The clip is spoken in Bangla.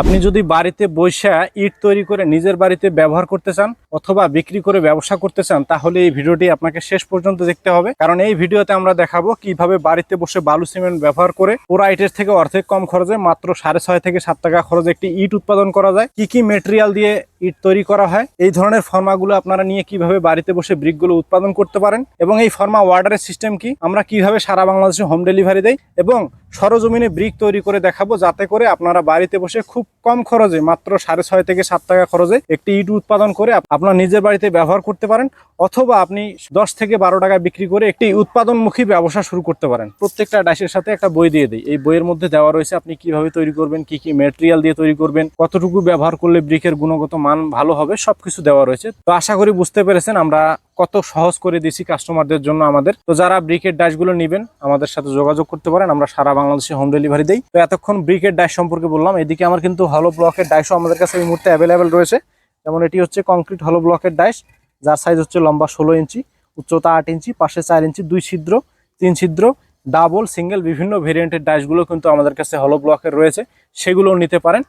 আপনি যদি বাড়িতে বসে ইট তৈরি করে নিজের বাড়িতে ব্যবহার করতে চান অথবা বিক্রি করে ব্যবসা করতে চান, তাহলে এই ভিডিওটি আপনাকে শেষ পর্যন্ত দেখতে হবে। কারণ এই ভিডিওতে আমরা দেখাবো কিভাবে বাড়িতে বসে বালু সিমেন্ট ব্যবহার করে পুরা ইটের থেকে অর্ধেক কম খরচে মাত্র 6.5 থেকে 7 টাকা খরচে একটি ইট উৎপাদন করা যায়। কি কি মেটেরিয়াল দিয়ে ইট তৈরি করা হয়, এই ধরনের ফর্মাগুলো আপনারা নিয়ে কিভাবে বাড়িতে বসে ব্রিকগুলো উৎপাদন করতে পারেন এবং এই ফর্মা অর্ডারের সিস্টেম কি, আমরা কিভাবে সারা বাংলাদেশে হোম ডেলিভারি দেই এবং সরজমিনে ব্রিক তৈরি করে দেখাবো, যাতে করে আপনারা বাড়িতে বসে খুব কম খরচে মাত্র 6.5 থেকে 7 টাকা খরচে একটি ইট উৎপাদন করে আপনার নিজের বাড়িতে ব্যবহার করতে পারেন, অথবা আপনি 10 থেকে 12 টাকা বিক্রি করে একটি উৎপাদনমুখী ব্যবসা শুরু করতে পারেন। প্রত্যেকটা ডাইসের সাথে একটা বই দিয়ে দিই। এই বইয়ের মধ্যে দেওয়া রয়েছে আপনি কিভাবে তৈরি করবেন, কি কি মেটেরিয়াল দিয়ে তৈরি করবেন, কতটুকু ব্যবহার করলে ব্রিকের গুণগত মান ভালো হবে, সবকিছু দেওয়া রয়েছে। তো আশা করি বুঝতে পেরেছেন আমরা কত সহজ করে দিছি কাস্টমারদের জন্য আমাদের। তো যারা ব্রিকের ডাইসগুলো নেবেন আমাদের সাথে যোগাযোগ করতে পারেন, আমরা সারা বাংলাদেশে হোম ডেলিভারি দেই। তো এতক্ষণ ব্রিকের ডাইস সম্পর্কে বললাম, এদিকে আমার কিন্তু হলো ব্লকের ডাইসও আমাদের কাছে এই মুহূর্তে অ্যাভেলেবেল রয়েছে। যেমন এটি হচ্ছে কংক্রিট হলো ব্লকের ডাইস, যার সাইজ হচ্ছে লম্বা 16 ইঞ্চি, উচ্চতা 8 ইঞ্চি, পাশে 4 ইঞ্চি, 2 ছিদ্র, 3 ছিদ্র, ডাবল, সিঙ্গেল বিভিন্ন ভেরিয়েন্টের ডাইসগুলো কিন্তু আমাদের কাছে হলো ব্লকের রয়েছে, সেগুলোও নিতে পারেন।